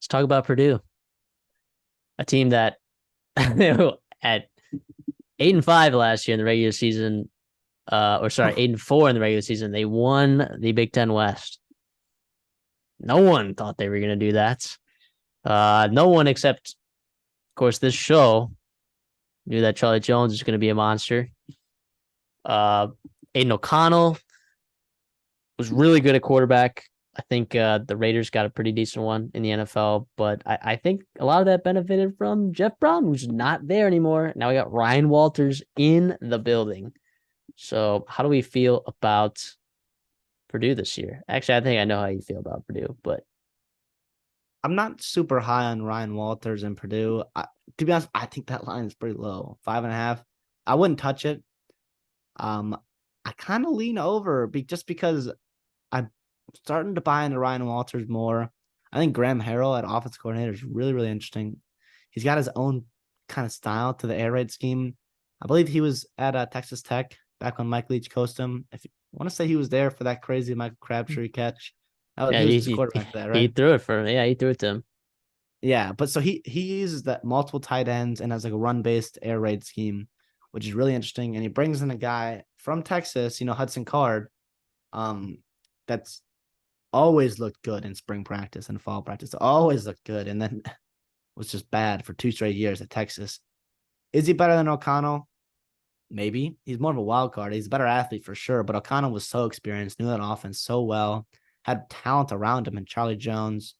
Let's talk about Purdue, a team that at 8-5 last year in the regular season, 8-4 in the regular season, they won the Big Ten West. No one thought they were going to do that. No one except, of course, this show knew that Charlie Jones was going to be a monster. Aiden O'Connell was really good at quarterback. I think the Raiders got a pretty decent one in the NFL, but I think a lot of that benefited from Jeff Brown, who's not there anymore. Now we got Ryan Walters in the building. So how do we feel about Purdue this year? Actually, I think I know how you feel about Purdue, but I'm not super high on Ryan Walters and Purdue. To be honest, I think that line is pretty low, 5.5. I wouldn't touch it. I kind of lean over just because I'm starting to buy into Ryan Walters more. I think Graham Harrell at offensive coordinator is really, really interesting. He's got his own kind of style to the air raid scheme. I believe he was at Texas Tech back when Mike Leach coached him. If you want to say he was there for that crazy Michael Crabtree catch. He was the quarterback there, right? He threw it for him. Yeah, he threw it to him. Yeah, but so he uses that multiple tight ends and has like a run-based air raid scheme, which is really interesting. And he brings in a guy from Texas, Hudson Card, that's always looked good in spring practice and fall practice. Always looked good, and then was just bad for 2 straight years at Texas. Is he better than O'Connell? Maybe. He's more of a wild card. He's a better athlete for sure, but O'Connell was so experienced, knew that offense so well, had talent around him, and Charlie Jones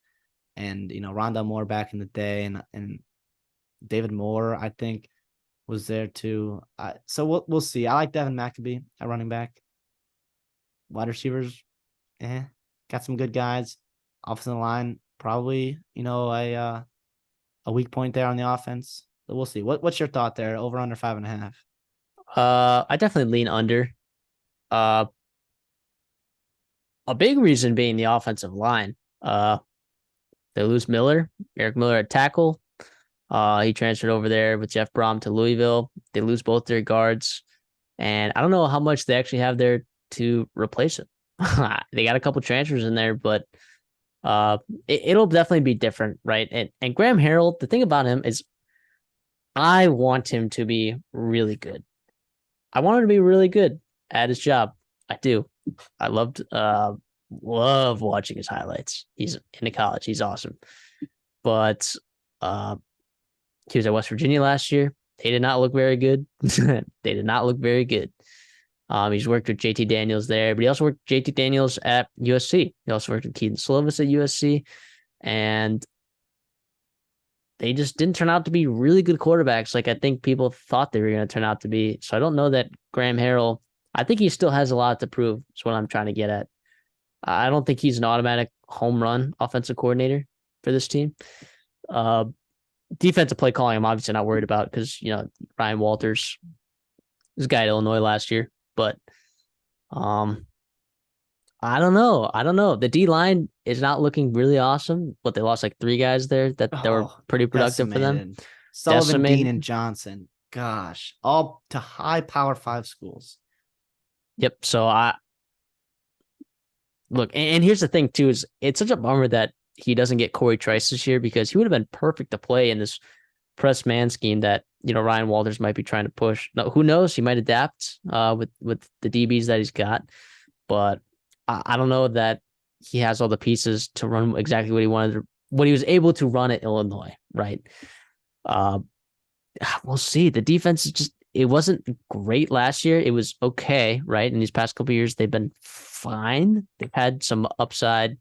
and Rondell Moore back in the day, and David Moore, I think, was there too. So we'll see. I like Devin McAbee at running back. Wide receivers, got some good guys. Offensive line, probably a weak point there on the offense. But we'll see. What's your thought there? Over under 5.5. I definitely lean under. A big reason being the offensive line. They lose Eric Miller at tackle. He transferred over there with Jeff Brom to Louisville. They lose both their guards, and I don't know how much they actually have there to replace him. They got a couple transfers in there, but it'll definitely be different, right? And Graham Harrell, the thing about him is, I want him to be really good. I want him to be really good at his job. I do. I love watching his highlights. He's into college. He's awesome. But he was at West Virginia last year. They did not look very good. They did not look very good. He's worked with JT Daniels there, but he also worked with JT Daniels at USC. He also worked with Keaton Slovis at USC. And they just didn't turn out to be really good quarterbacks like I think people thought they were going to turn out to be. So I don't know that Graham Harrell, I think he still has a lot to prove, is what I'm trying to get at. I don't think he's an automatic home run offensive coordinator for this team. Defensive play calling, I'm obviously not worried about because, Ryan Walters was a guy at Illinois last year. But I don't know. The D-line is not looking really awesome, but they lost like 3 guys there that were pretty productive for them. Sullivan, Dean, and Johnson. Gosh, all to high Power 5 schools. Yep. So look, and here's the thing too, is it's such a bummer that he doesn't get Corey Trice this year because he would have been perfect to play in this press man scheme that, Ryan Walters might be trying to push. No, who knows? He might adapt with the DBs that he's got, but I don't know that he has all the pieces to run exactly what he wanted, what he was able to run at Illinois, right? We'll see. The defense is just, it wasn't great last year. It was okay, right? In these past couple of years, they've been fine. They've had some upside.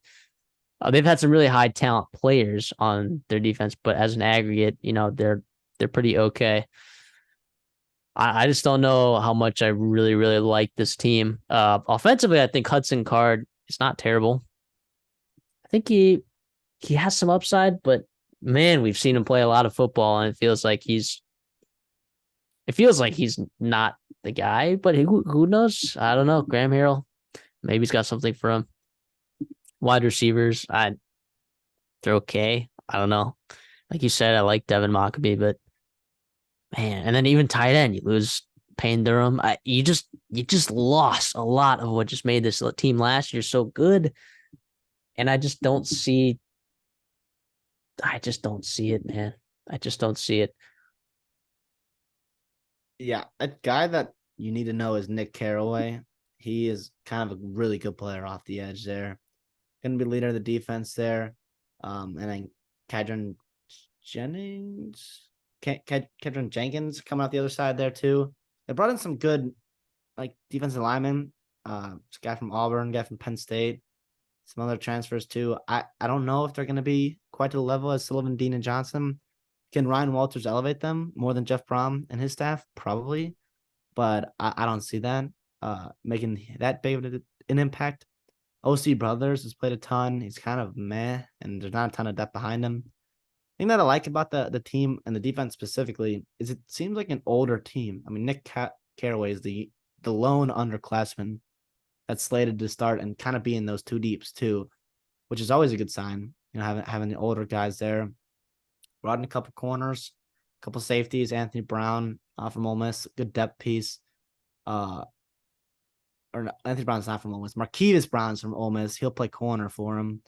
They've had some really high talent players on their defense, but as an aggregate, they're pretty okay. I just don't know how much I really, really like this team. Offensively, I think Hudson Card is not terrible. I think he has some upside, but man, we've seen him play a lot of football, and it feels like he's not the guy. But who knows? I don't know. Graham Harrell, maybe he's got something for him. Wide receivers, they're okay. I don't know. Like you said, I like Devin McAbee, but man, and then even tight end, you lose Payne Durham. You just lost a lot of what just made this team last year so good, and I just don't see I just don't see it, man. I just don't see it. Yeah, a guy that you need to know is Nick Carraway. He is kind of a really good player off the edge there. Going to be leader of the defense there. And then Kedron Jennings, Kedron Jenkins coming out the other side there too. They brought in some good like defensive linemen. Guy from Auburn, guy from Penn State, some other transfers too. I don't know if they're going to be quite to the level as Sullivan, Dean, and Johnson. Can Ryan Walters elevate them more than Jeff Brom and his staff? Probably, but I don't see that making that big of an impact. OC Brothers has played a ton. He's kind of meh, and there's not a ton of depth behind him. Thing that I like about the team and the defense specifically is it seems like an older team. I mean, Nick Carraway is the lone underclassman that's slated to start and kind of be in those two deeps too, which is always a good sign. You know, having the older guys there. Brought in a couple corners, a couple safeties. Anthony Brown from Ole Miss, good depth piece. Or no, Anthony Brown's not from Ole Miss. Marquise Brown's from Ole Miss. He'll play corner for him.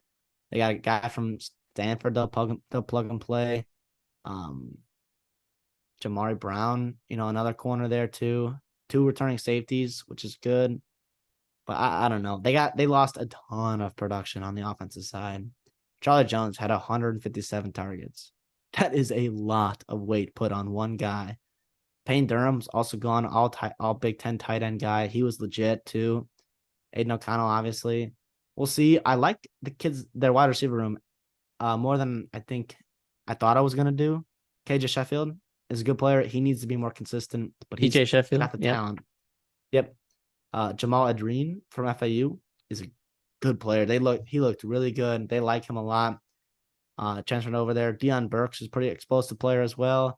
They got a guy from Stanford. They'll plug and play. Jamari Brown, another corner there too. Two returning safeties, which is good. But I don't know. They lost a ton of production on the offensive side. Charlie Jones had 157 targets. That is a lot of weight put on one guy. Payne Durham's also gone, all Big Ten tight end guy. He was legit too. Aiden O'Connell, obviously. We'll see. I like the kids, their wide receiver room, more than I think I thought I was gonna do. KJ Sheffield is a good player. He needs to be more consistent, but he's PJ Sheffield got the talent. Yep. Jamal Adrien from FAU is a good player. He looked really good. They like him a lot. Transferred over there. Deion Burks is a pretty explosive player as well.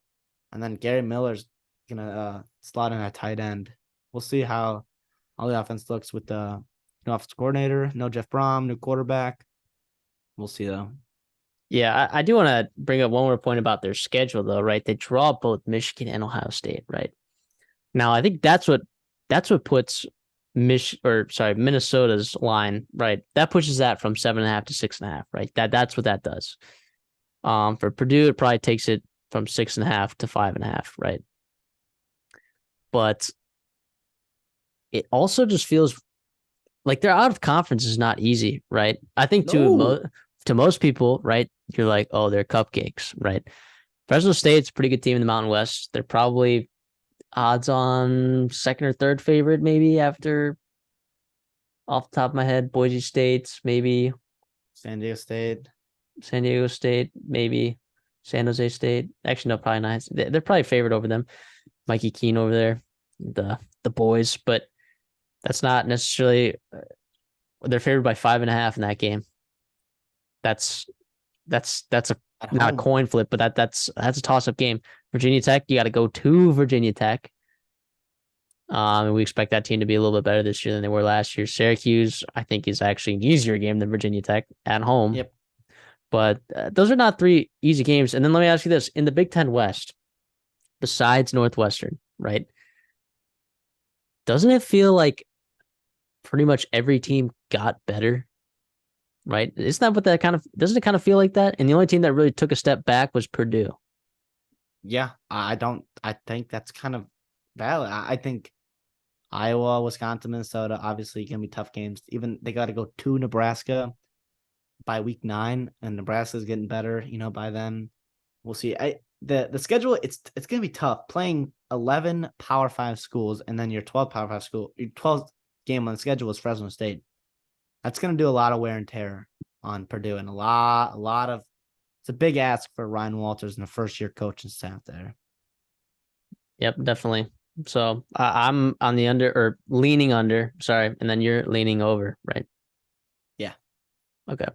And then Gary Miller's gonna slot in at tight end. We'll see how all the offense looks with the new offense coordinator, no Jeff Brom, new quarterback. We'll see though. Yeah, I do want to bring up one more point about their schedule though, right? They draw both Michigan and Ohio State, right? Now I think that's what puts Minnesota's line, right? That pushes that from 7.5 to 6.5, right? That's what that does. For Purdue, it probably takes it from 6.5 to 5.5, right? But it also just feels like they're out of conference is not easy, right? I think to most people, right, you're like, oh, they're cupcakes, right? Fresno State's a pretty good team in the Mountain West. They're probably odds on second or third favorite, maybe after off the top of my head, Boise State, maybe San Diego State, maybe San Jose State. Actually, no, probably not. They're probably favored over them. Mikey Keene over there, the boys, but that's not necessarily. They're favored by 5.5 in that game. That's not a coin flip, but that's a toss up game. Virginia Tech, you got to go to Virginia Tech. And we expect that team to be a little bit better this year than they were last year. Syracuse, I think, is actually an easier game than Virginia Tech at home. Yep. But those are not three easy games. And then let me ask you this. In the Big Ten West, besides Northwestern, right, doesn't it feel like pretty much every team got better? Right? Isn't that what that doesn't it kind of feel like that? And the only team that really took a step back was Purdue. Yeah, I think that's kind of valid. I think Iowa, Wisconsin, Minnesota, obviously going to be tough games. Even they got to go to Nebraska by week 9, and Nebraska's getting better, by then. We'll see. The schedule, it's going to be tough playing 11 Power 5 schools, and then your 12 Power 5 school, your 12th game on the schedule is Fresno State. That's going to do a lot of wear and tear on Purdue, and a lot of. It's a big ask for Ryan Walters and the first-year coaching staff there. Yep, definitely. So I'm on the under or leaning under, sorry, and then you're leaning over, right? Yeah. Okay.